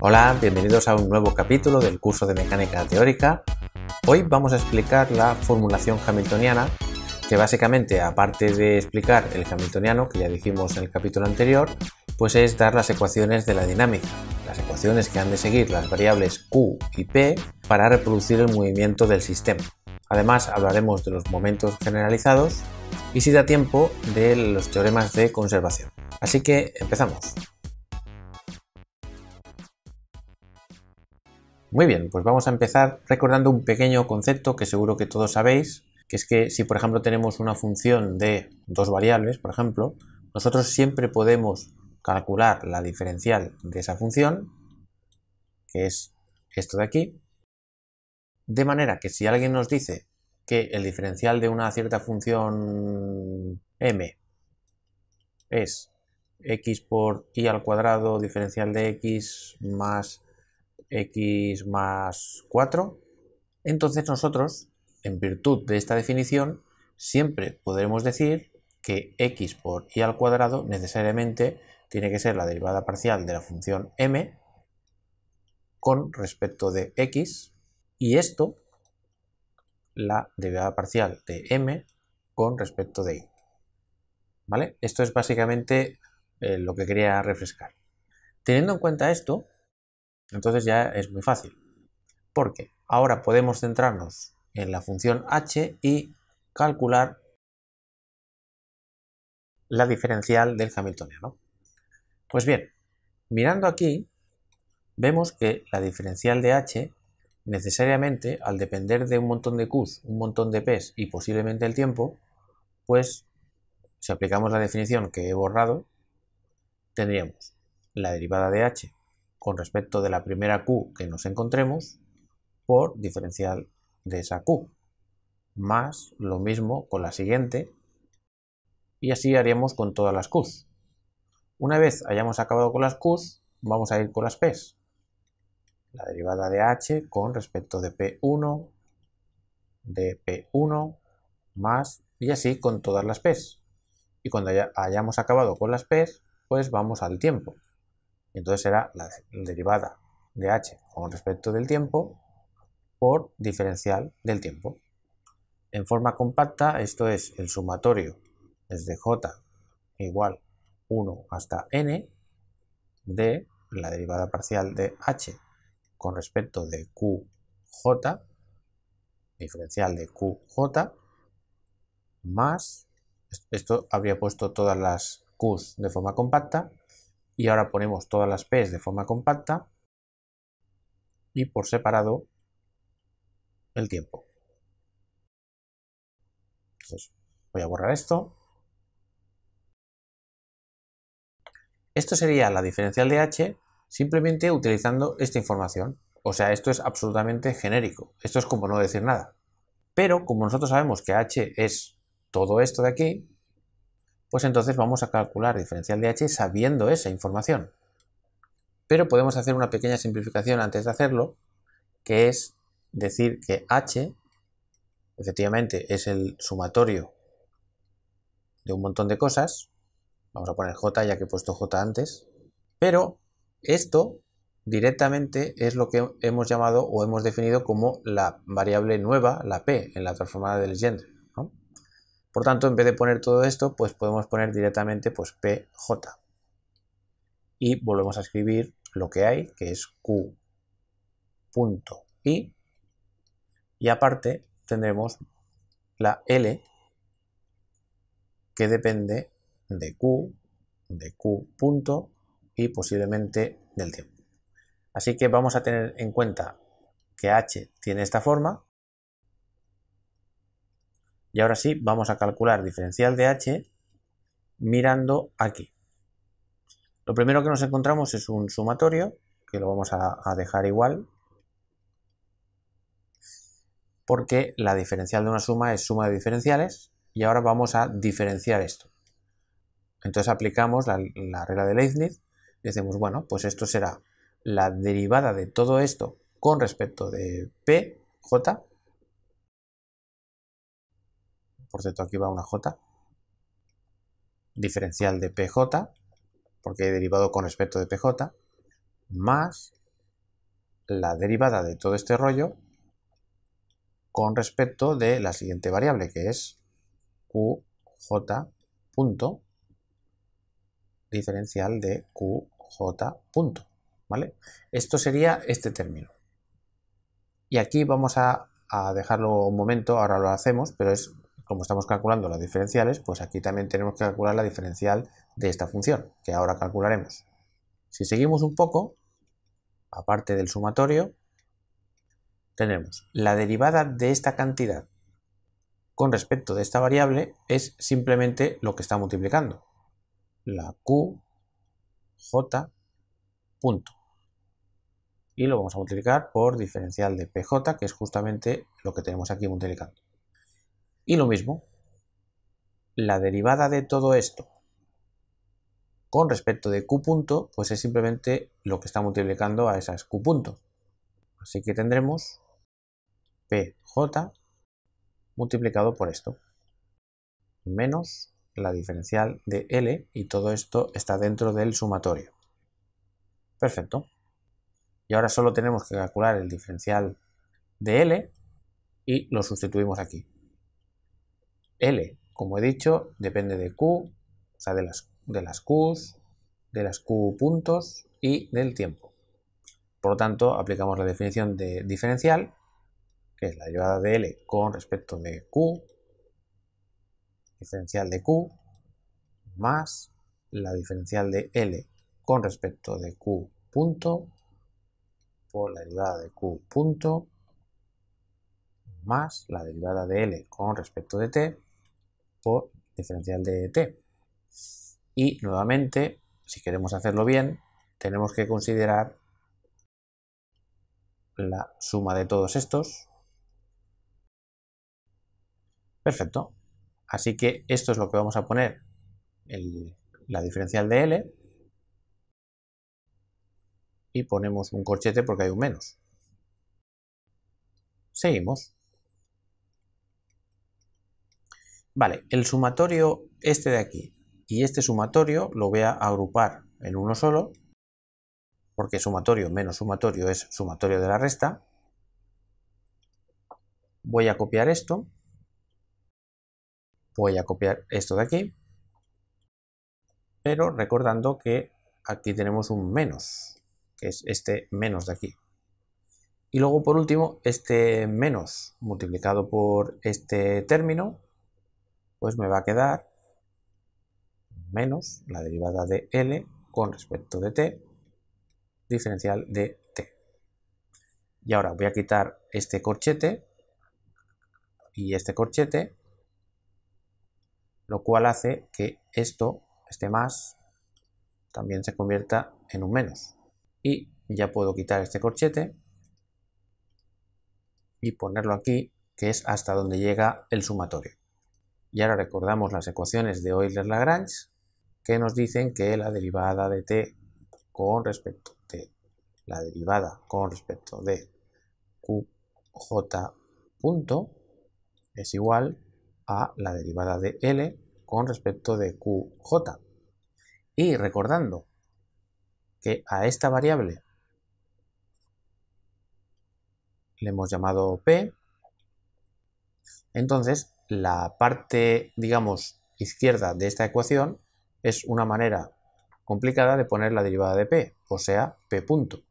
Hola, bienvenidos a un nuevo capítulo del curso de mecánica teórica. Hoy vamos a explicar la formulación hamiltoniana, que básicamente, aparte de explicar el hamiltoniano, que ya dijimos en el capítulo anterior, pues es dar las ecuaciones de la dinámica, las ecuaciones que han de seguir las variables Q y P para reproducir el movimiento del sistema. Además, hablaremos de los momentos generalizados y, si da tiempo, de los teoremas de conservación. Así que empezamos. Muy bien, pues vamos a empezar recordando un pequeño concepto que seguro que todos sabéis, que es que si por ejemplo tenemos una función de dos variables, por ejemplo, nosotros siempre podemos calcular la diferencial de esa función, que es esto de aquí, de manera que si alguien nos dice que el diferencial de una cierta función m es x por y al cuadrado diferencial de x más 4, entonces nosotros, en virtud de esta definición, siempre podremos decir que x por y al cuadrado necesariamente tiene que ser la derivada parcial de la función m con respecto de x, y esto la derivada parcial de m con respecto de y. ¿Vale? Esto es básicamente lo que quería refrescar. Teniendo en cuenta esto, entonces ya es muy fácil, porque ahora podemos centrarnos en la función h y calcular la diferencial del hamiltoniano. Pues bien, mirando aquí, vemos que la diferencial de h necesariamente, al depender de un montón de q's, un montón de p's y posiblemente el tiempo, pues si aplicamos la definición que he borrado, tendríamos la derivada de h con respecto de la primera q que nos encontremos por diferencial de esa q, más lo mismo con la siguiente, y así haríamos con todas las q's. Una vez hayamos acabado con las q's, vamos a ir con las p's. La derivada de h con respecto de p1, de p1, más, y así con todas las p's. Y cuando hayamos acabado con las p's, pues vamos al tiempo. Entonces será la derivada de h con respecto del tiempo por diferencial del tiempo. En forma compacta, esto es el sumatorio desde j igual 1 hasta n de la derivada parcial de h con respecto de qj, diferencial de qj, más, esto habría puesto todas las q's de forma compacta, y ahora ponemos todas las p's de forma compacta, y por separado el tiempo. Entonces voy a borrar esto. Esto sería la diferencial de h simplemente utilizando esta información. O sea, esto es absolutamente genérico. Esto es como no decir nada. Pero como nosotros sabemos que h es todo esto de aquí, pues entonces vamos a calcular diferencial de h sabiendo esa información. Pero podemos hacer una pequeña simplificación antes de hacerlo, que es decir que h efectivamente es el sumatorio de un montón de cosas. Vamos a poner j ya que he puesto j antes, pero esto directamente es lo que hemos llamado o hemos definido como la variable nueva, la p, en la transformada de Legendre, ¿no? Por tanto, en vez de poner todo esto, pues podemos poner directamente pues pj, y volvemos a escribir lo que hay, que es q punto i, y aparte tendremos la L que depende de Q punto y posiblemente del tiempo. Así que vamos a tener en cuenta que h tiene esta forma, y ahora sí vamos a calcular diferencial de h mirando aquí. Lo primero que nos encontramos es un sumatorio, que lo vamos a dejar igual, porque la diferencial de una suma es suma de diferenciales, y ahora vamos a diferenciar esto. Entonces aplicamos la regla de Leibniz y decimos, bueno, pues esto será la derivada de todo esto con respecto de p, j, por cierto aquí va una j, diferencial de pj, porque he derivado con respecto de pj, más la derivada de todo este rollo con respecto de la siguiente variable, que es qj punto diferencial de qj punto, ¿vale? Esto sería este término. Y aquí vamos a dejarlo un momento, ahora lo hacemos, pero es como estamos calculando las diferenciales, pues aquí también tenemos que calcular la diferencial de esta función, que ahora calcularemos. Si seguimos un poco, aparte del sumatorio, tenemos la derivada de esta cantidad con respecto de esta variable es simplemente lo que está multiplicando, la qj punto. Y lo vamos a multiplicar por diferencial de pj, que es justamente lo que tenemos aquí multiplicando. Y lo mismo, la derivada de todo esto con respecto de q punto, pues es simplemente lo que está multiplicando a esas q puntos. Así que tendremos pj multiplicado por esto, menos la diferencial de L, y todo esto está dentro del sumatorio. Perfecto. Y ahora solo tenemos que calcular el diferencial de L y lo sustituimos aquí. L, como he dicho, depende de Q, o sea, de las Qs, de las Q puntos y del tiempo. Por lo tanto, aplicamos la definición de diferencial, que es la derivada de L con respecto de Q, diferencial de Q, más la diferencial de L con respecto de Q punto, por la derivada de Q punto, más la derivada de L con respecto de T, por diferencial de T. Y nuevamente, si queremos hacerlo bien, tenemos que considerar la suma de todos estos. Perfecto. Así que esto es lo que vamos a poner la diferencial de L, y ponemos un corchete porque hay un menos. Seguimos. Vale, el sumatorio este de aquí y este sumatorio lo voy a agrupar en uno solo, porque sumatorio menos sumatorio es sumatorio de la resta. Voy a copiar esto, voy a copiar esto de aquí, pero recordando que aquí tenemos un menos, que es este menos de aquí. Y luego, por último, este menos multiplicado por este término, pues me va a quedar menos la derivada de L con respecto de T, diferencial de T. Y ahora voy a quitar este corchete y este corchete, lo cual hace que esto, este más, también se convierta en un menos. Y ya puedo quitar este corchete y ponerlo aquí, que es hasta donde llega el sumatorio. Y ahora recordamos las ecuaciones de Euler-Lagrange, que nos dicen que la derivada de t con respecto de la derivada con respecto de qj punto es igual a la derivada de L con respecto de qj. Y recordando que a esta variable le hemos llamado P, entonces la parte, digamos, izquierda de esta ecuación es una manera complicada de poner la derivada de P, o sea, P punto.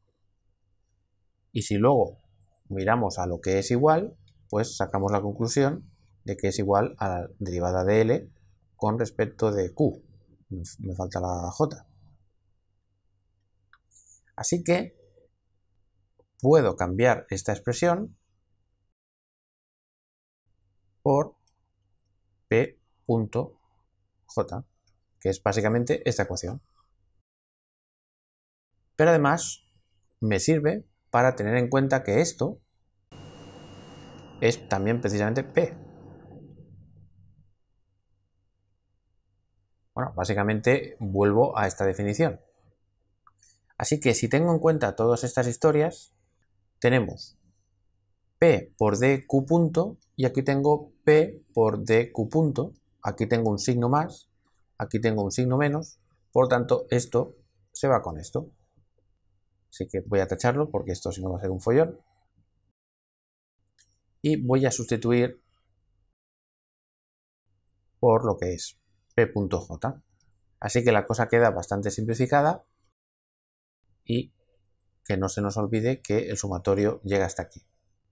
Y si luego miramos a lo que es igual, pues sacamos la conclusión de que es igual a la derivada de L con respecto de Q. Me falta la J. Así que puedo cambiar esta expresión por P punto J, que es básicamente esta ecuación. Pero además me sirve para tener en cuenta que esto es también precisamente P. Bueno, básicamente vuelvo a esta definición. Así que si tengo en cuenta todas estas historias, tenemos P por dq punto y aquí tengo P por dq punto. Aquí tengo un signo más, aquí tengo un signo menos, por lo tanto esto se va con esto. Así que voy a tacharlo porque esto si no va a ser un follón. Y voy a sustituir por lo que es p.j. Así que la cosa queda bastante simplificada y que no se nos olvide que el sumatorio llega hasta aquí.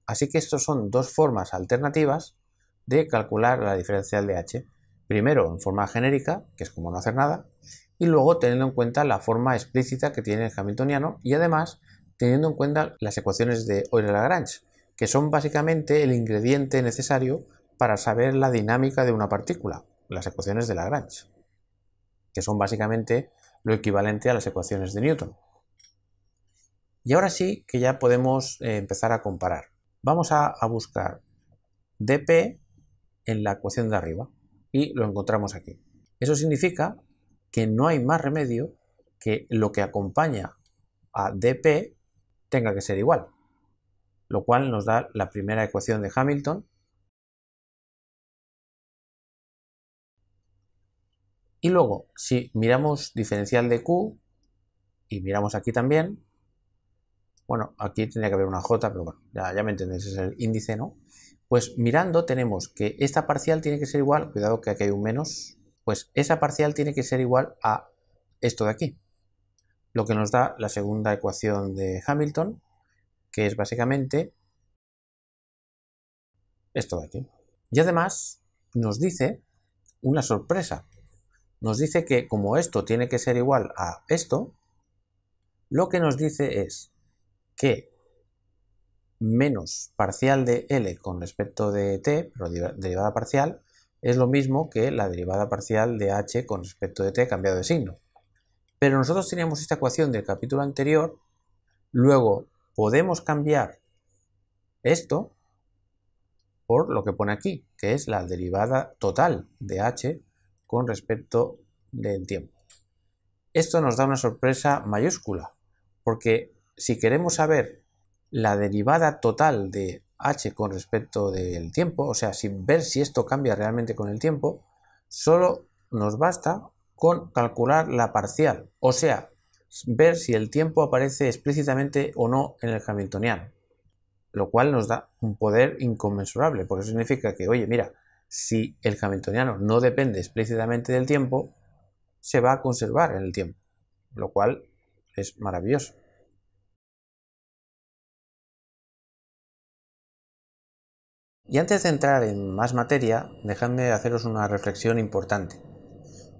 Así que estas son dos formas alternativas de calcular la diferencial de h. Primero en forma genérica, que es como no hacer nada, y luego teniendo en cuenta la forma explícita que tiene el hamiltoniano y además teniendo en cuenta las ecuaciones de Euler-Lagrange, que son básicamente el ingrediente necesario para saber la dinámica de una partícula, las ecuaciones de Lagrange, que son básicamente lo equivalente a las ecuaciones de Newton. Y ahora sí que ya podemos empezar a comparar. Vamos a buscar dp en la ecuación de arriba y lo encontramos aquí. Eso significa que no hay más remedio que lo que acompaña a dp tenga que ser igual, lo cual nos da la primera ecuación de Hamilton. Y luego, si miramos diferencial de q y miramos aquí también, bueno, aquí tendría que haber una j, pero bueno, ya me entendéis, es el índice, ¿no? Pues mirando tenemos que esta parcial tiene que ser igual, cuidado que aquí hay un menos, pues esa parcial tiene que ser igual a esto de aquí, lo que nos da la segunda ecuación de Hamilton, que es básicamente esto de aquí. Y además nos dice una sorpresa, nos dice que como esto tiene que ser igual a esto, lo que nos dice es que menos parcial de L con respecto de t, pero derivada parcial, es lo mismo que la derivada parcial de h con respecto de t cambiado de signo. Pero nosotros teníamos esta ecuación del capítulo anterior, luego podemos cambiar esto por lo que pone aquí, que es la derivada total de h con respecto del tiempo. Esto nos da una sorpresa mayúscula, porque si queremos saber la derivada total de h con respecto del tiempo, o sea, ver si esto cambia realmente con el tiempo, solo nos basta con calcular la parcial, o sea, ver si el tiempo aparece explícitamente o no en el hamiltoniano, lo cual nos da un poder inconmensurable, porque eso significa que, oye, mira, si el hamiltoniano no depende explícitamente del tiempo, se va a conservar en el tiempo, lo cual es maravilloso. Y antes de entrar en más materia, dejadme haceros una reflexión importante.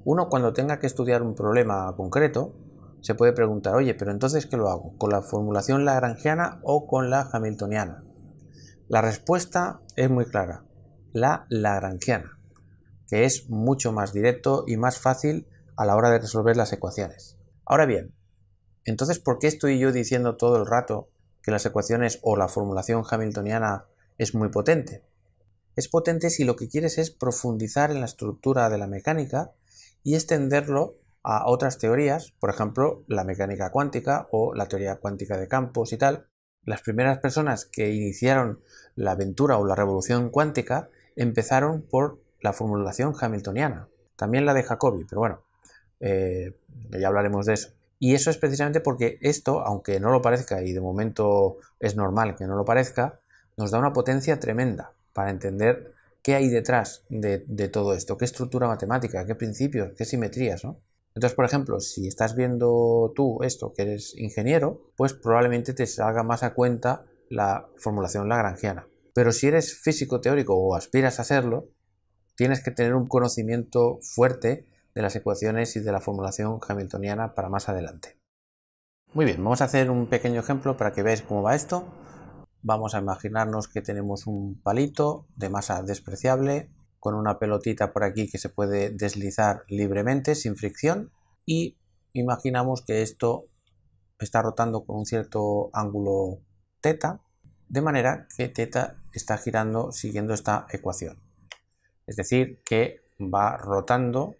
Uno, cuando tenga que estudiar un problema concreto, se puede preguntar, oye, pero entonces ¿qué lo hago? ¿Con la formulación lagrangiana o con la hamiltoniana? La respuesta es muy clara, la lagrangiana, que es mucho más directo y más fácil a la hora de resolver las ecuaciones. Ahora bien, entonces, ¿por qué estoy yo diciendo todo el rato que las ecuaciones o la formulación hamiltoniana es muy potente? Es potente si lo que quieres es profundizar en la estructura de la mecánica y extenderlo a otras teorías, por ejemplo, la mecánica cuántica o la teoría cuántica de campos y tal. Las primeras personas que iniciaron la aventura o la revolución cuántica empezaron por la formulación hamiltoniana, también la de Jacobi, pero bueno, ya hablaremos de eso. Y eso es precisamente porque esto, aunque no lo parezca, y de momento es normal que no lo parezca, nos da una potencia tremenda para entender qué hay detrás de todo esto, qué estructura matemática, qué principios, qué simetrías, ¿no? Entonces, por ejemplo, si estás viendo tú esto, que eres ingeniero, pues probablemente te salga más a cuenta la formulación lagrangiana. Pero si eres físico teórico o aspiras a serlo, tienes que tener un conocimiento fuerte de las ecuaciones y de la formulación hamiltoniana para más adelante. Muy bien, vamos a hacer un pequeño ejemplo para que veáis cómo va esto. Vamos a imaginarnos que tenemos un palito de masa despreciable con una pelotita por aquí que se puede deslizar libremente sin fricción y imaginamos que esto está rotando con un cierto ángulo θ, de manera que θ está girando siguiendo esta ecuación. Es decir, que va rotando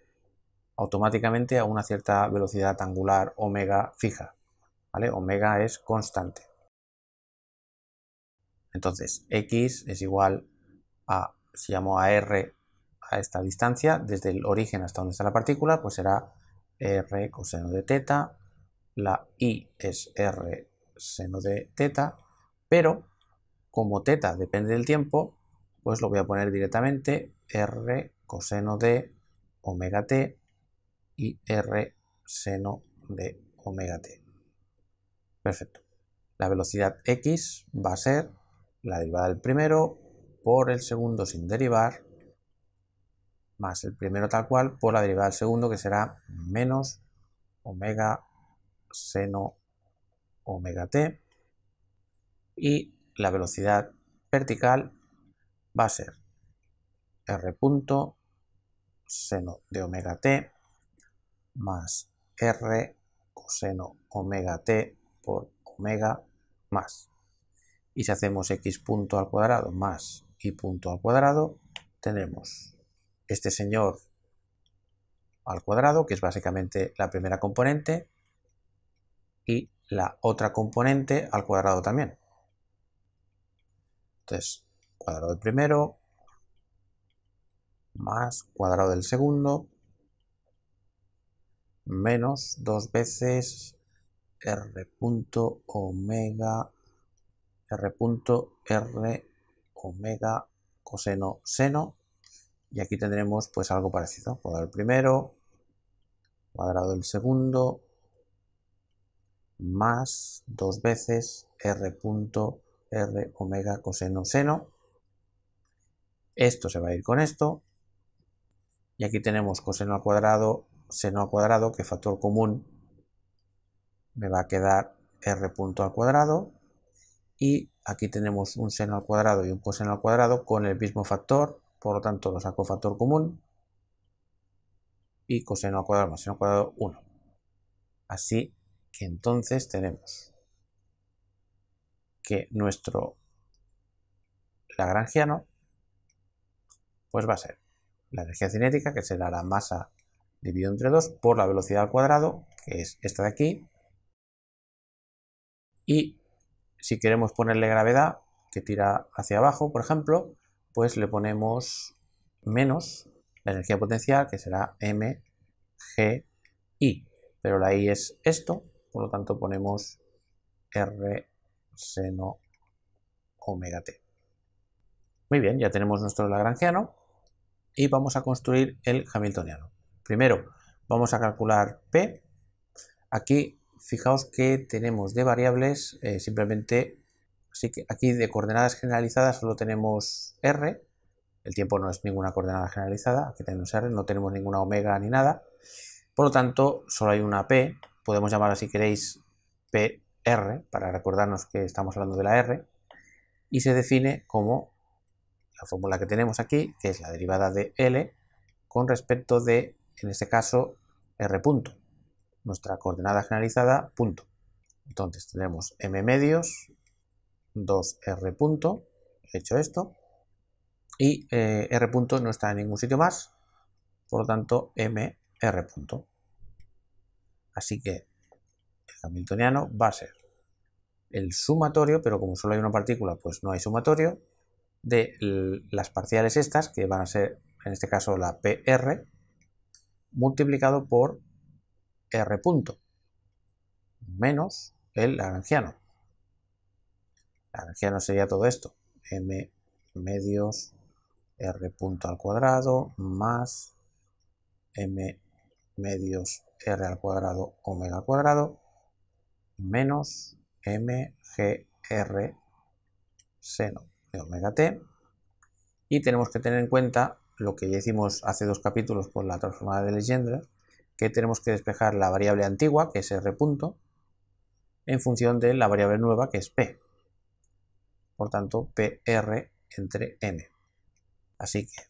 automáticamente a una cierta velocidad angular omega fija, ¿vale? Omega es constante. Entonces, x es igual a, si llamo a r a esta distancia, desde el origen hasta donde está la partícula, pues será r coseno de θ, la i es r seno de teta, pero como teta depende del tiempo, pues lo voy a poner directamente r coseno de omega t y r seno de omega t. Perfecto. La velocidad x va a ser la derivada del primero por el segundo sin derivar, más el primero tal cual por la derivada del segundo, que será menos omega seno omega t, y la velocidad vertical va a ser r punto seno de omega t más r coseno omega t por omega más. Y si hacemos x punto al cuadrado más y punto al cuadrado, tendremos este señor al cuadrado, que es básicamente la primera componente, y la otra componente al cuadrado también. Entonces, cuadrado del primero más cuadrado del segundo menos 2 veces r punto omega r punto r omega coseno seno, y aquí tendremos pues algo parecido, cuadrado del primero, cuadrado del segundo, más 2 veces r punto r omega coseno seno. Esto se va a ir con esto, y aquí tenemos coseno al cuadrado, seno al cuadrado, que factor común me va a quedar r punto al cuadrado, y aquí tenemos un seno al cuadrado y un coseno al cuadrado con el mismo factor, por lo tanto lo saco factor común, y coseno al cuadrado más seno al cuadrado 1. Así que entonces tenemos que nuestro lagrangiano pues va a ser la energía cinética, que será la masa dividido entre 2 por la velocidad al cuadrado, que es esta de aquí, y si queremos ponerle gravedad, que tira hacia abajo, por ejemplo, pues le ponemos menos la energía potencial, que será mg I, pero la I es esto, por lo tanto ponemos R seno omega t. Muy bien, ya tenemos nuestro lagrangiano y vamos a construir el hamiltoniano. Primero vamos a calcular P. Aquí fijaos que tenemos de variables simplemente, así que aquí de coordenadas generalizadas solo tenemos R, el tiempo no es ninguna coordenada generalizada, aquí tenemos R, no tenemos ninguna omega ni nada, por lo tanto solo hay una P, podemos llamarla si queréis PR, para recordarnos que estamos hablando de la R, y se define como la fórmula que tenemos aquí, que es la derivada de L con respecto de, en este caso, R punto, nuestra coordenada generalizada punto. Entonces tenemos m medios 2r punto, hecho esto, y r punto no está en ningún sitio más, por lo tanto mr punto. Así que el hamiltoniano va a ser el sumatorio, pero como solo hay una partícula, pues no hay sumatorio, de las parciales estas, que van a ser, en este caso, la PR, multiplicado por R punto, menos el lagrangiano. Lagrangiano sería todo esto, m medios R punto al cuadrado, más m medios R al cuadrado omega al cuadrado, menos mgr seno de omega t, y tenemos que tener en cuenta lo que ya hicimos hace 2 capítulos con la transformada de Legendre, que tenemos que despejar la variable antigua, que es r punto, en función de la variable nueva, que es p. Por tanto, pr entre m. Así que,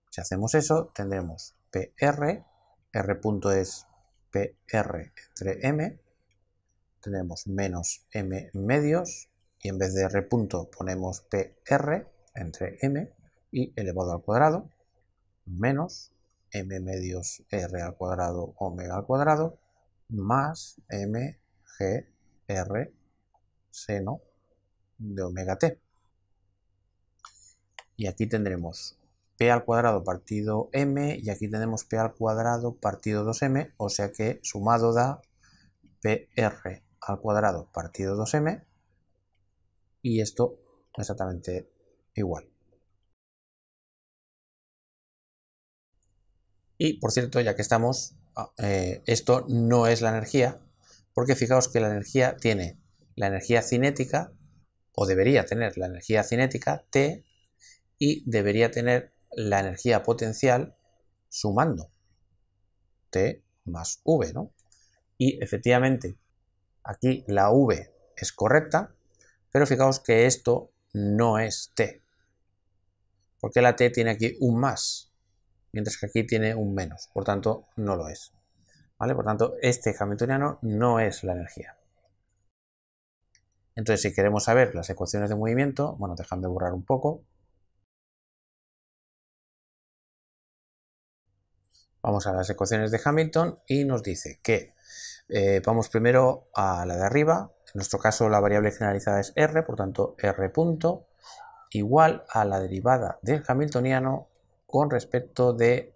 si hacemos eso, tendremos pr, r punto es pr entre m, tenemos menos m medios, y en vez de r punto ponemos pr entre m, y elevado al cuadrado, menos m medios r al cuadrado omega al cuadrado, más mgr seno de omega t. Y aquí tendremos p al cuadrado partido m, y aquí tenemos p al cuadrado partido 2m, o sea que sumado da pr al cuadrado partido 2m, y esto exactamente igual. Y por cierto, ya que estamos, esto no es la energía, porque fijaos que la energía tiene la energía cinética, o debería tener la energía cinética T, y debería tener la energía potencial sumando T más V, ¿no? Y efectivamente, aquí la V es correcta, pero fijaos que esto no es T, porque la T tiene aquí un más, mientras que aquí tiene un menos, por tanto no lo es. ¿Vale? Por tanto, este hamiltoniano no es la energía. Entonces, si queremos saber las ecuaciones de movimiento, bueno, dejadme borrar un poco. Vamos a las ecuaciones de Hamilton y nos dice que vamos primero a la de arriba. En nuestro caso la variable generalizada es r, por tanto r punto igual a la derivada del hamiltoniano con respecto del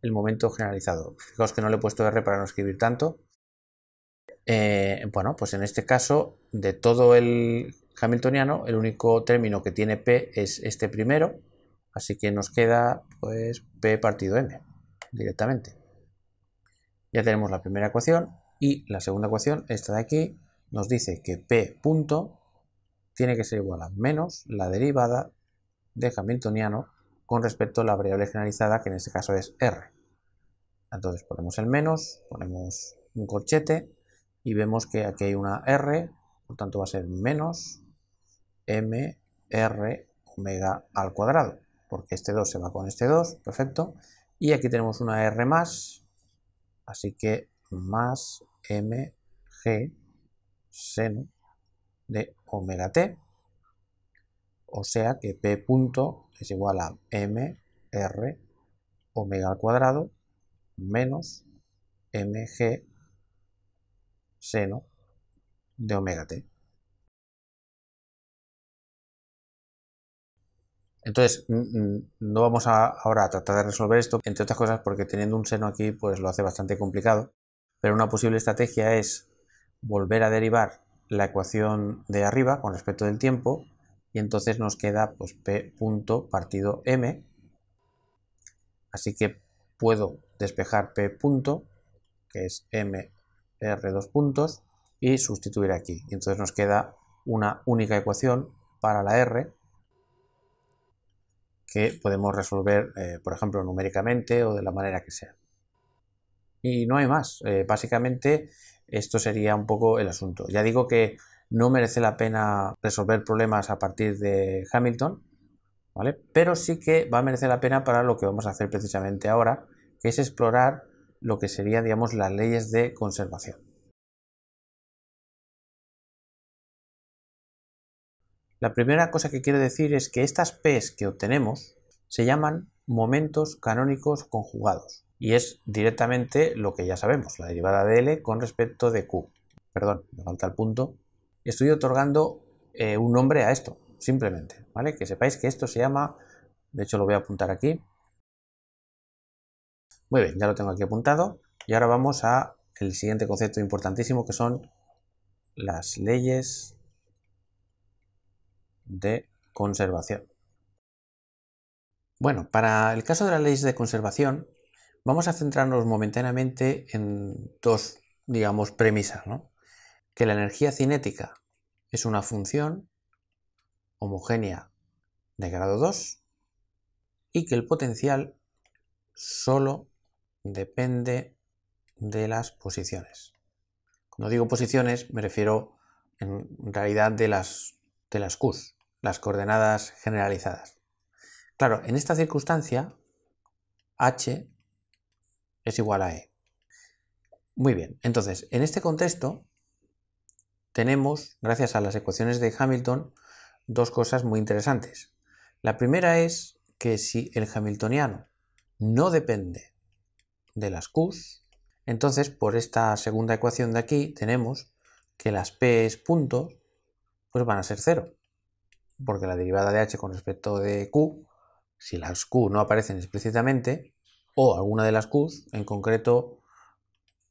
momento generalizado. Fijaos que no le he puesto r para no escribir tanto. Bueno, pues en este caso, de todo el hamiltoniano, el único término que tiene p es este primero, así que nos queda pues p partido m directamente. Ya tenemos la primera ecuación, y la segunda ecuación, esta de aquí, nos dice que p punto tiene que ser igual a menos la derivada del hamiltoniano con respecto a la variable generalizada, que en este caso es r. Entonces ponemos el menos, ponemos un corchete y vemos que aquí hay una r, por tanto va a ser menos m r omega al cuadrado, porque este 2 se va con este 2, perfecto. Y aquí tenemos una r más, así que más mg seno de omega t, o sea que p punto es igual a m r omega al cuadrado menos mg seno de omega t. Entonces, no vamos ahora a tratar de resolver esto, entre otras cosas porque teniendo un seno aquí pues lo hace bastante complicado, pero una posible estrategia es volver a derivar la ecuación de arriba con respecto del tiempo, y entonces nos queda pues p punto partido m, así que puedo despejar p punto, que es m r dos puntos, y sustituir aquí, y entonces nos queda una única ecuación para la r que podemos resolver, por ejemplo, numéricamente o de la manera que sea. Y no hay más. Básicamente, esto sería un poco el asunto. Ya digo que no merece la pena resolver problemas a partir de Hamilton, ¿vale? Pero sí que va a merecer la pena para lo que vamos a hacer precisamente ahora, que es explorar lo que serían, digamos, las leyes de conservación. La primera cosa que quiero decir es que estas P's que obtenemos se llaman momentos canónicos conjugados, y es directamente lo que ya sabemos, la derivada de L con respecto de Q. Perdón, me falta el punto. Estoy otorgando un nombre a esto, simplemente, ¿vale? Que sepáis que esto se llama, de hecho lo voy a apuntar aquí. Muy bien, ya lo tengo aquí apuntado, y ahora vamos a el siguiente concepto importantísimo, que son las leyes de conservación. Bueno, para el caso de las leyes de conservación, vamos a centrarnos momentáneamente en dos, digamos, premisas, ¿no? Que la energía cinética es una función homogénea de grado 2 y que el potencial solo depende de las posiciones. Cuando digo posiciones me refiero en realidad de las Qs, las coordenadas generalizadas. Claro, en esta circunstancia h es igual a e. Muy bien, entonces en este contexto tenemos, gracias a las ecuaciones de Hamilton, dos cosas muy interesantes. La primera es que si el hamiltoniano no depende de las Qs, entonces por esta segunda ecuación de aquí tenemos que las P puntos pues van a ser 0, porque la derivada de h con respecto de Q, si las Q no aparecen explícitamente, o alguna de las Qs, en concreto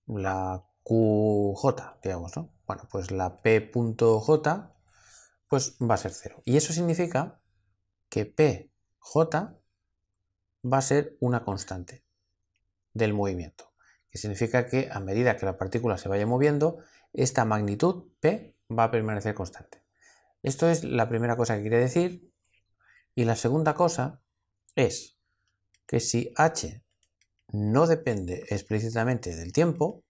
la QJ, digamos, ¿no? Bueno, pues la P.J pues va a ser 0. Y eso significa que PJ va a ser una constante del movimiento, que significa que a medida que la partícula se vaya moviendo, esta magnitud P va a permanecer constante. Esto es la primera cosa que quiere decir. Y la segunda cosa es que si H no depende explícitamente del tiempo,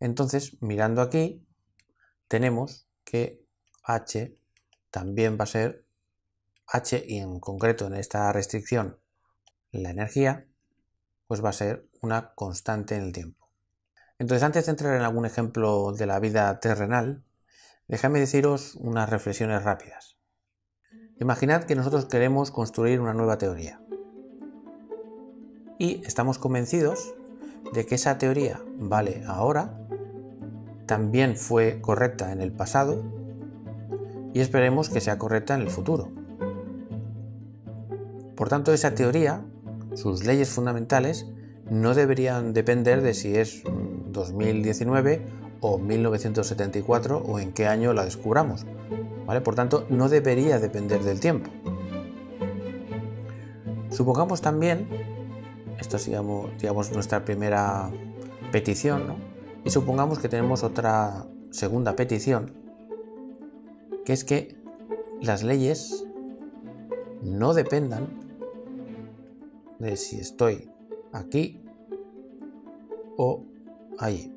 entonces mirando aquí tenemos que H también va a ser H, y en concreto en esta restricción la energía, pues va a ser una constante en el tiempo. Entonces, antes de entrar en algún ejemplo de la vida terrenal, déjame deciros unas reflexiones rápidas. Imaginad que nosotros queremos construir una nueva teoría y estamos convencidos de que esa teoría vale ahora, también fue correcta en el pasado y esperemos que sea correcta en el futuro. Por tanto, esa teoría, sus leyes fundamentales, no deberían depender de si es 2019 o 1974 o en qué año la descubramos, ¿vale? Por tanto, no debería depender del tiempo. Supongamos también, esto es digamos nuestra primera petición, ¿no? Y supongamos que tenemos otra segunda petición, que es que las leyes no dependan de si estoy aquí o allí.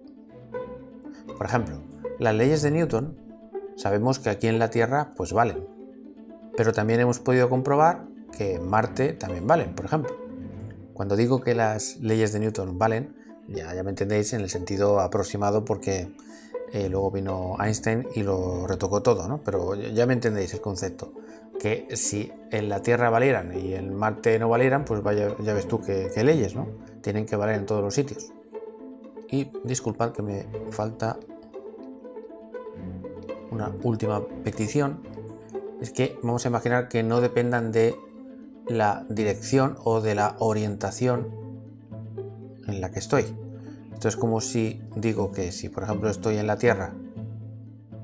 Por ejemplo, las leyes de Newton sabemos que aquí en la Tierra pues valen, pero también hemos podido comprobar que en Marte también valen, por ejemplo. Cuando digo que las leyes de Newton valen, ya me entendéis en el sentido aproximado, porque luego vino Einstein y lo retocó todo, ¿no? Pero ya me entendéis el concepto. Que si en la Tierra valieran y en Marte no valieran, pues vaya, ya ves tú qué leyes, ¿no? Tienen que valer en todos los sitios. Y disculpad que me falta una última petición, es que vamos a imaginar que no dependan de la dirección o de la orientación en la que estoy. Esto es como si digo que si por ejemplo estoy en la Tierra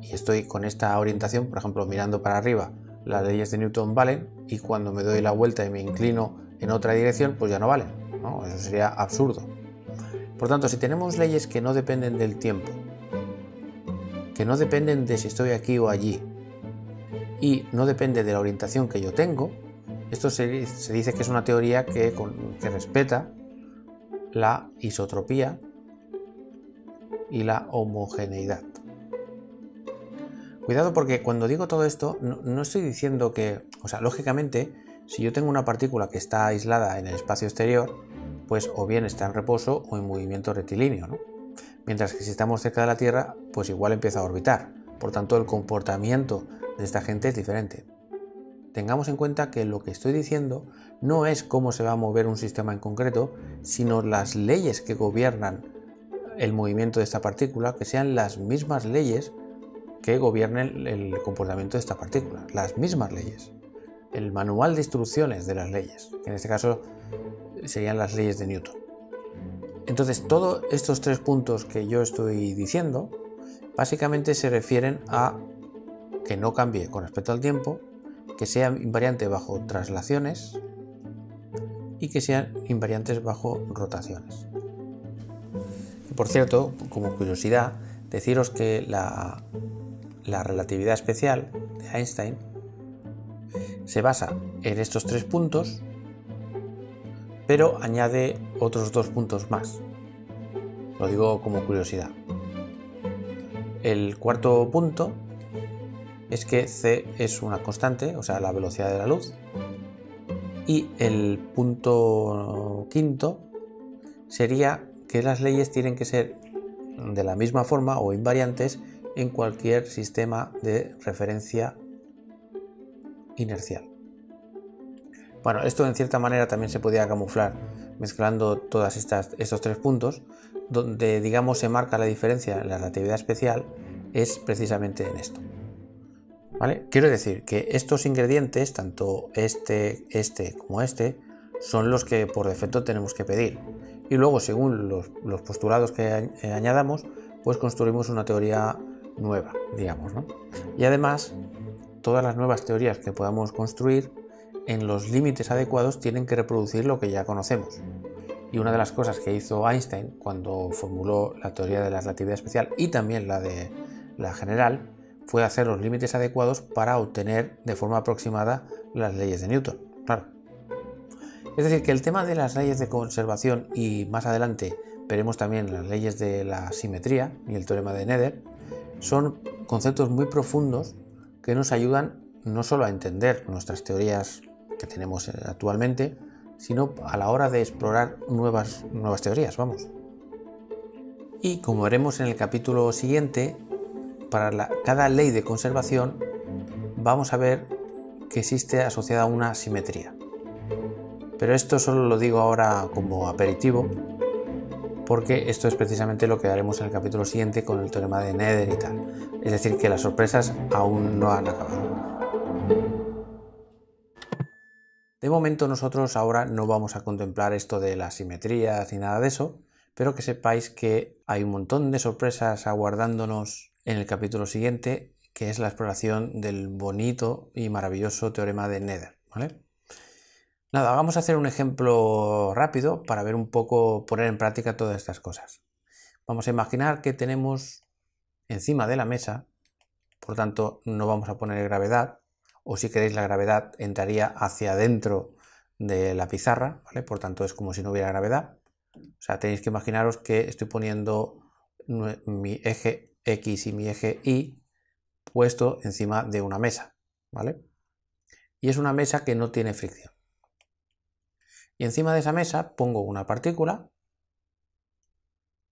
y estoy con esta orientación, por ejemplo mirando para arriba, las leyes de Newton valen, y cuando me doy la vuelta y me inclino en otra dirección, pues ya no valen, ¿no? Eso sería absurdo. Por tanto, si tenemos leyes que no dependen del tiempo, que no dependen de si estoy aquí o allí, y no depende de la orientación que yo tengo, esto se dice que es una teoría que respeta la isotropía y la homogeneidad. Cuidado, porque cuando digo todo esto no estoy diciendo que, o sea, lógicamente, si yo tengo una partícula que está aislada en el espacio exterior, pues o bien está en reposo o en movimiento rectilíneo, ¿no? Mientras que si estamos cerca de la Tierra, pues igual empieza a orbitar. Por tanto, el comportamiento de esta gente es diferente. Tengamos en cuenta que lo que estoy diciendo no es cómo se va a mover un sistema en concreto, sino las leyes que gobiernan el movimiento de esta partícula, que sean las mismas leyes que gobiernen el comportamiento de esta partícula, las mismas leyes. El manual de instrucciones de las leyes, que en este caso serían las leyes de Newton. Entonces, todos estos tres puntos que yo estoy diciendo, básicamente se refieren a que no cambie con respecto al tiempo, que sea invariante bajo traslaciones y que sean invariantes bajo rotaciones. Y por cierto, como curiosidad, deciros que la relatividad especial de Einstein se basa en estos tres puntos, pero añade otros dos puntos más. Lo digo como curiosidad. El cuarto punto es que c es una constante, o sea, la velocidad de la luz. Y el punto quinto sería que las leyes tienen que ser de la misma forma o invariantes en cualquier sistema de referencia inercial. Bueno, esto en cierta manera también se podía camuflar mezclando todos estos tres puntos. Donde, digamos, se marca la diferencia en la relatividad especial es precisamente en esto. ¿Vale? Quiero decir que estos ingredientes, tanto este como este, son los que por defecto tenemos que pedir. Y luego, según los postulados que añadamos, pues construimos una teoría nueva, digamos, ¿no? Y además, todas las nuevas teorías que podamos construir, en los límites adecuados, tienen que reproducir lo que ya conocemos. Y una de las cosas que hizo Einstein cuando formuló la teoría de la relatividad especial y también la de la general fue hacer los límites adecuados para obtener de forma aproximada las leyes de Newton. Claro. Es decir, que el tema de las leyes de conservación y más adelante veremos también las leyes de la simetría y el teorema de Nether son conceptos muy profundos que nos ayudan no solo a entender nuestras teorías que tenemos actualmente, sino a la hora de explorar nuevas teorías, vamos. Y como veremos en el capítulo siguiente, para cada ley de conservación vamos a ver que existe asociada una simetría. Pero esto solo lo digo ahora como aperitivo, porque esto es precisamente lo que haremos en el capítulo siguiente con el teorema de Nether y tal. Es decir, que las sorpresas aún no han acabado. De momento nosotros ahora no vamos a contemplar esto de las simetrías ni nada de eso, pero que sepáis que hay un montón de sorpresas aguardándonos en el capítulo siguiente, que es la exploración del bonito y maravilloso teorema de Nether, ¿vale? Nada, vamos a hacer un ejemplo rápido para ver un poco, poner en práctica todas estas cosas. Vamos a imaginar que tenemos encima de la mesa, por tanto no vamos a poner gravedad, o si queréis la gravedad entraría hacia adentro de la pizarra, ¿vale? Por tanto es como si no hubiera gravedad. O sea, tenéis que imaginaros que estoy poniendo mi eje X y mi eje Y puesto encima de una mesa, ¿vale? Y es una mesa que no tiene fricción. Y encima de esa mesa pongo una partícula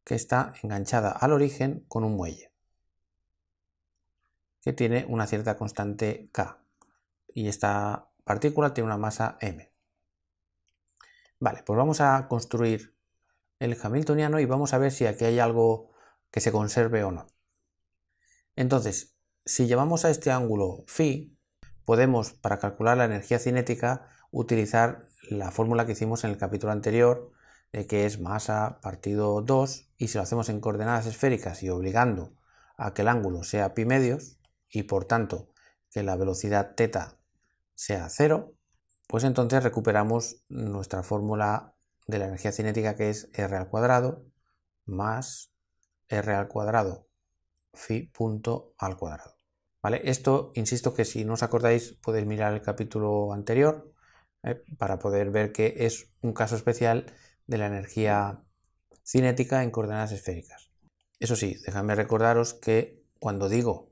que está enganchada al origen con un muelle, que tiene una cierta constante K. Y esta partícula tiene una masa m. Vale, pues vamos a construir el hamiltoniano y vamos a ver si aquí hay algo que se conserve o no. Entonces, si llevamos a este ángulo phi, podemos, para calcular la energía cinética, utilizar la fórmula que hicimos en el capítulo anterior, que es masa partido 2, y si lo hacemos en coordenadas esféricas y obligando a que el ángulo sea pi medios, y por tanto que la velocidad θ sea 0, pues entonces recuperamos nuestra fórmula de la energía cinética, que es r al cuadrado más r al cuadrado phi punto al cuadrado. ¿Vale? Esto, insisto que si no os acordáis podéis mirar el capítulo anterior para poder ver que es un caso especial de la energía cinética en coordenadas esféricas. Eso sí, dejadme recordaros que cuando digo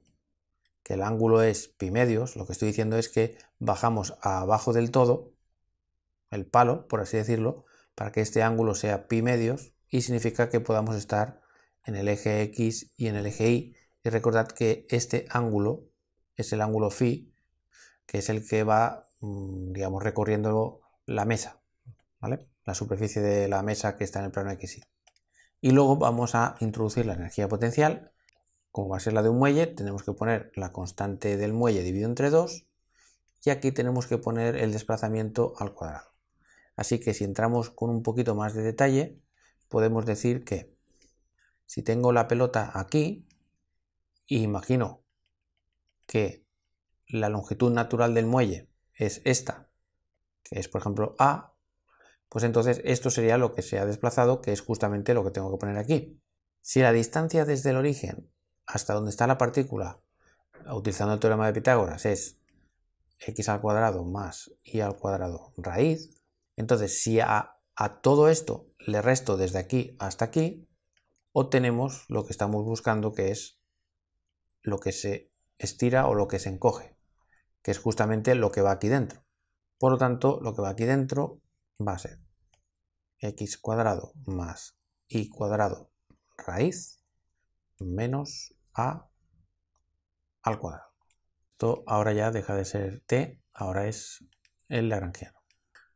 que el ángulo es pi medios, lo que estoy diciendo es que bajamos abajo del todo, el palo, por así decirlo, para que este ángulo sea pi medios, y significa que podamos estar en el eje X y en el eje Y. Y recordad que este ángulo es el ángulo phi, que es el que va, digamos, recorriendo la mesa, ¿vale? La superficie de la mesa que está en el plano XY. Y luego vamos a introducir la energía potencial. Como va a ser la de un muelle, tenemos que poner la constante del muelle dividido entre 2 y aquí tenemos que poner el desplazamiento al cuadrado. Así que si entramos con un poquito más de detalle, podemos decir que si tengo la pelota aquí y imagino que la longitud natural del muelle es esta, que es por ejemplo A, pues entonces esto sería lo que se ha desplazado, que es justamente lo que tengo que poner aquí. Si la distancia desde el origen hasta donde está la partícula, utilizando el teorema de Pitágoras, es x al cuadrado más y al cuadrado raíz, entonces si a todo esto le resto desde aquí hasta aquí, obtenemos lo que estamos buscando, que es lo que se estira o lo que se encoge, que es justamente lo que va aquí dentro. Por lo tanto, lo que va aquí dentro va a ser x cuadrado más y cuadrado raíz menos a al cuadrado. Esto ahora ya deja de ser t, ahora es el lagrangiano.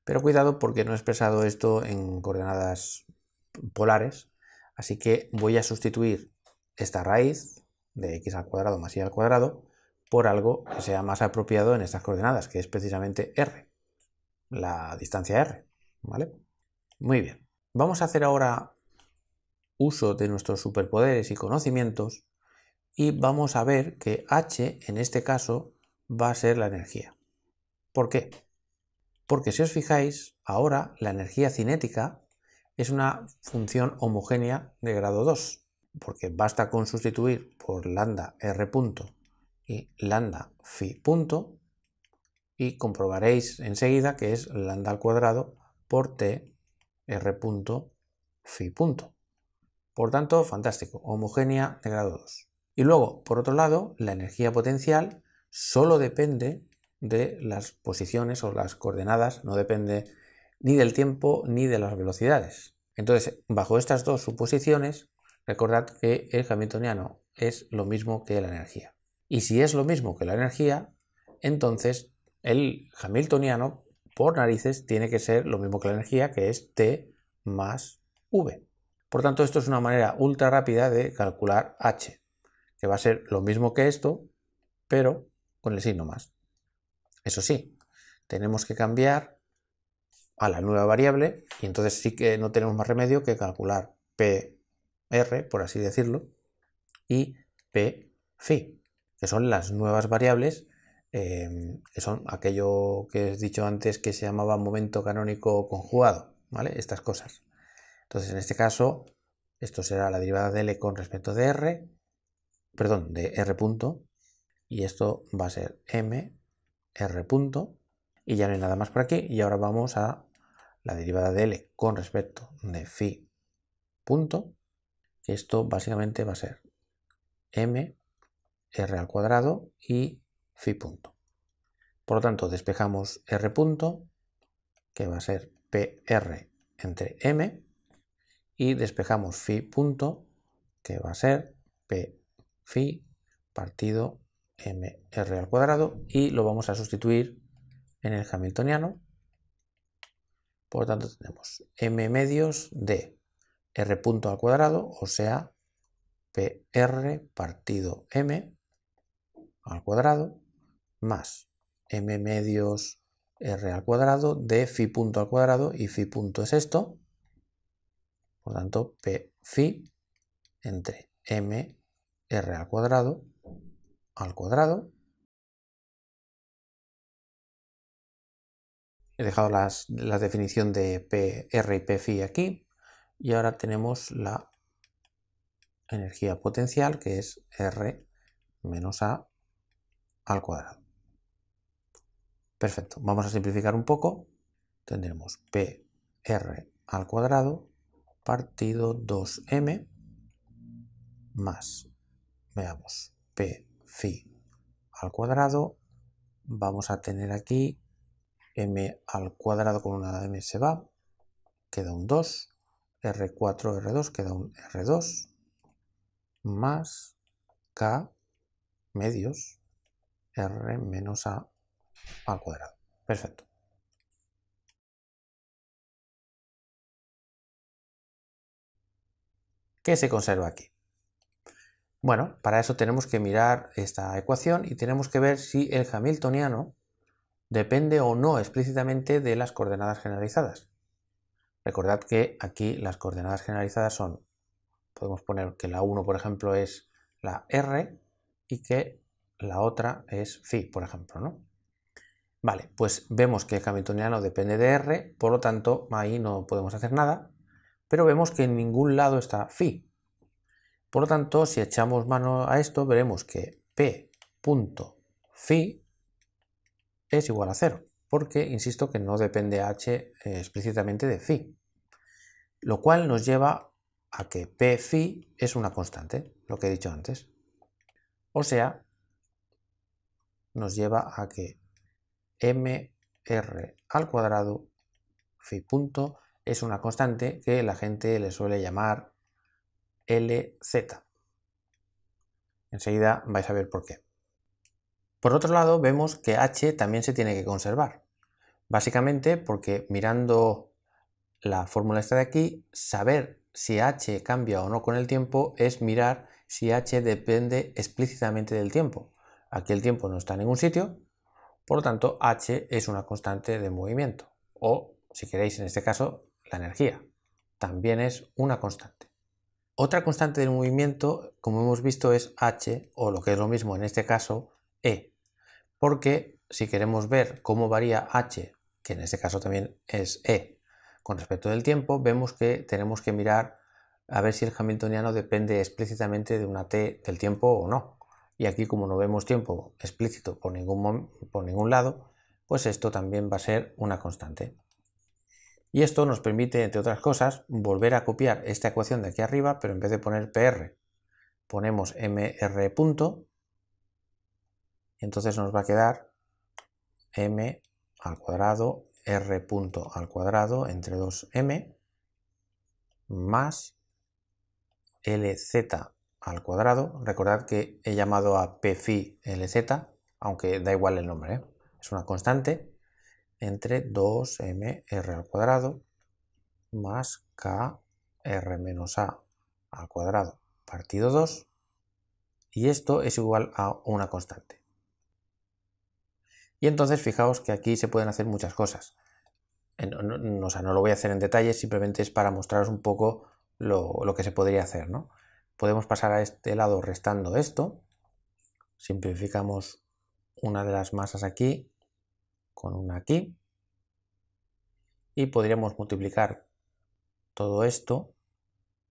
Pero cuidado porque no he expresado esto en coordenadas polares, así que voy a sustituir esta raíz de x al cuadrado más y al cuadrado por algo que sea más apropiado en estas coordenadas, que es precisamente r, la distancia r, ¿vale? Muy bien. Vamos a hacer ahora uso de nuestros superpoderes y conocimientos y vamos a ver que H en este caso va a ser la energía. ¿Por qué? Porque si os fijáis, ahora la energía cinética es una función homogénea de grado 2, porque basta con sustituir por lambda r punto y lambda phi punto y comprobaréis enseguida que es lambda al cuadrado por t r punto phi punto. Por tanto, fantástico, homogénea de grado 2. Y luego, por otro lado, la energía potencial solo depende de las posiciones o las coordenadas, no depende ni del tiempo ni de las velocidades. Entonces, bajo estas dos suposiciones, recordad que el hamiltoniano es lo mismo que la energía. Y si es lo mismo que la energía, entonces el hamiltoniano, por narices, tiene que ser lo mismo que la energía, que es T más V. Por tanto, esto es una manera ultra rápida de calcular H, que va a ser lo mismo que esto, pero con el signo más. Eso sí, tenemos que cambiar a la nueva variable y entonces sí que no tenemos más remedio que calcular PR, por así decirlo, y Pφ, que son las nuevas variables, que son aquello que os he dicho antes que se llamaba momento canónico conjugado, ¿vale? Estas cosas. Entonces, en este caso, esto será la derivada de L con respecto de R, perdón, de R punto, y esto va a ser M, R punto, y ya no hay nada más por aquí, y ahora vamos a la derivada de L con respecto de phi punto, que esto básicamente va a ser M, R al cuadrado y phi punto. Por lo tanto, despejamos R punto, que va a ser PR entre M, y despejamos phi punto, que va a ser P phi partido mr al cuadrado, y lo vamos a sustituir en el hamiltoniano. Por lo tanto, tenemos m medios de r punto al cuadrado, o sea, PR partido m al cuadrado, más m medios r al cuadrado de phi punto al cuadrado, y phi punto es esto. Por lo tanto, P phi entre m r al cuadrado He dejado la definición de PR y Pφ aquí, y ahora tenemos la energía potencial, que es R menos A al cuadrado. Perfecto, vamos a simplificar un poco. Tendremos PR al cuadrado partido 2m más, veamos, Pφ al cuadrado. Vamos a tener aquí m al cuadrado, con una m se va, queda un 2, R4, R2, queda un R2, más K medios R menos A al cuadrado. Perfecto. ¿Qué se conserva aquí? Bueno, para eso tenemos que mirar esta ecuación y tenemos que ver si el hamiltoniano depende o no explícitamente de las coordenadas generalizadas. Recordad que aquí las coordenadas generalizadas son, podemos poner que la 1, por ejemplo, es la R y que la otra es phi, por ejemplo, ¿no? Vale, pues vemos que el hamiltoniano depende de R, por lo tanto ahí no podemos hacer nada, pero vemos que en ningún lado está phi. Por lo tanto, si echamos mano a esto, veremos que P.phi es igual a 0, porque insisto que no depende H explícitamente de phi, lo cual nos lleva a que Pφ es una constante, lo que he dicho antes. O sea, nos lleva a que mr al cuadrado phi punto es una constante que la gente le suele llamar LZ. Enseguida vais a ver por qué. Por otro lado, vemos que H también se tiene que conservar. Básicamente porque mirando la fórmula esta de aquí, saber si H cambia o no con el tiempo es mirar si H depende explícitamente del tiempo. Aquí el tiempo no está en ningún sitio, por lo tanto H es una constante de movimiento. O, si queréis en este caso, la energía también es una constante. Otra constante del movimiento, como hemos visto, es h, o lo que es lo mismo en este caso, e. Porque si queremos ver cómo varía h, que en este caso también es e, con respecto del tiempo, vemos que tenemos que mirar a ver si el hamiltoniano depende explícitamente de una t del tiempo o no. Y aquí, como no vemos tiempo explícito por ningún lado, pues esto también va a ser una constante. Y esto nos permite, entre otras cosas, volver a copiar esta ecuación de aquí arriba, pero en vez de poner PR, ponemos mr punto, y entonces nos va a quedar m al cuadrado r punto al cuadrado entre 2m más lz al cuadrado. Recordad que he llamado a p phi lz, aunque da igual el nombre, ¿eh? Es una constante, entre 2mr al cuadrado más kr menos a al cuadrado partido 2, y esto es igual a una constante. Y entonces fijaos que aquí se pueden hacer muchas cosas. O sea, no lo voy a hacer en detalle, simplemente es para mostraros un poco lo que se podría hacer, ¿no? Podemos pasar a este lado restando esto, simplificamos una de las masas aquí con una aquí, y podríamos multiplicar todo esto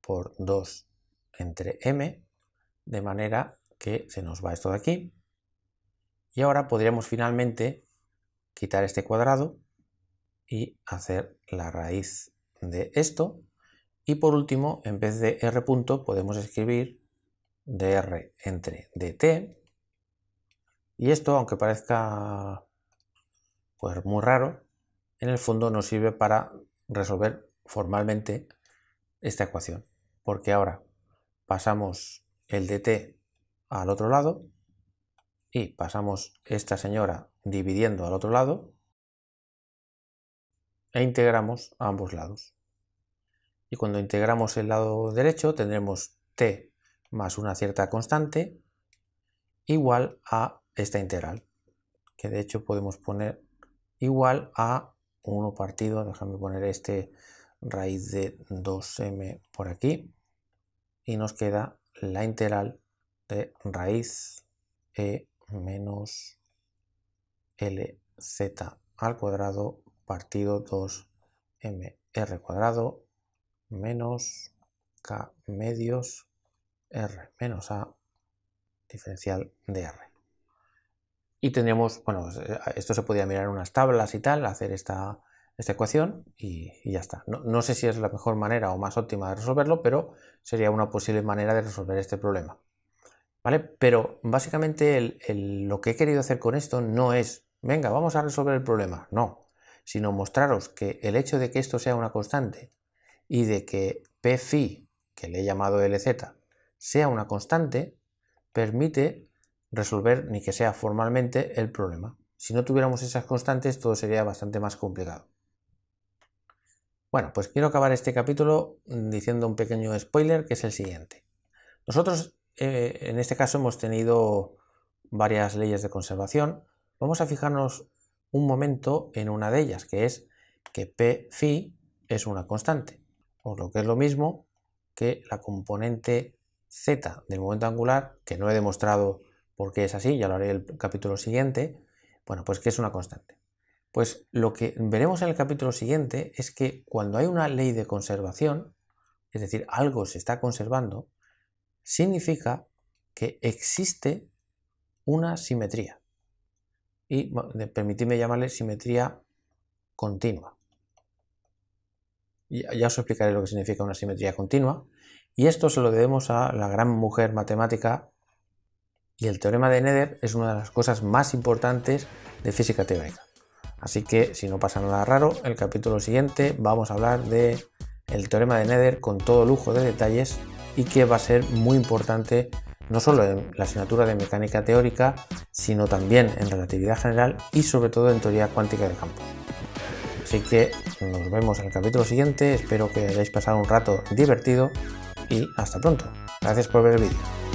por 2 entre m, de manera que se nos va esto de aquí. Y ahora podríamos finalmente quitar este cuadrado y hacer la raíz de esto. Y por último, en vez de r punto, podemos escribir dr entre dt. Y esto, aunque parezca pues muy raro, en el fondo nos sirve para resolver formalmente esta ecuación, porque ahora pasamos el dt al otro lado y pasamos esta señora dividiendo al otro lado e integramos a ambos lados. Y cuando integramos el lado derecho tendremos t más una cierta constante igual a esta integral, que de hecho podemos poner igual a 1 partido, déjame poner este raíz de 2m por aquí, y nos queda la integral de raíz e menos lz al cuadrado partido 2mr cuadrado menos k medios r menos a diferencial de r. Y tendríamos, bueno, esto se podría mirar en unas tablas y tal, hacer esta ecuación y ya está. No sé si es la mejor manera o más óptima de resolverlo, pero sería una posible manera de resolver este problema. ¿Vale? Pero básicamente lo que he querido hacer con esto no es, venga, vamos a resolver el problema, no, sino mostraros que el hecho de que esto sea una constante y de que p phi, que le he llamado lz, sea una constante, permite resolver ni que sea formalmente el problema. Si no tuviéramos esas constantes, todo sería bastante más complicado. Bueno, pues quiero acabar este capítulo diciendo un pequeño spoiler, que es el siguiente. Nosotros en este caso hemos tenido varias leyes de conservación. Vamos a fijarnos un momento en una de ellas, que es que p phi es una constante, o lo que es lo mismo que la componente z del momento angular, que no he demostrado por qué es así, ya lo haré en el capítulo siguiente, bueno, pues que es una constante. Pues lo que veremos en el capítulo siguiente es que cuando hay una ley de conservación, es decir, algo se está conservando, significa que existe una simetría. Y bueno, permitidme llamarle simetría continua. Ya os explicaré lo que significa una simetría continua. Y esto se lo debemos a la gran mujer matemática, y el teorema de Nether es una de las cosas más importantes de física teórica. Así que, si no pasa nada raro, el capítulo siguiente vamos a hablar de el teorema de Nether con todo lujo de detalles, y que va a ser muy importante no solo en la asignatura de mecánica teórica, sino también en relatividad general y sobre todo en teoría cuántica de campos. Así que nos vemos en el capítulo siguiente, espero que hayáis pasado un rato divertido y hasta pronto. Gracias por ver el vídeo.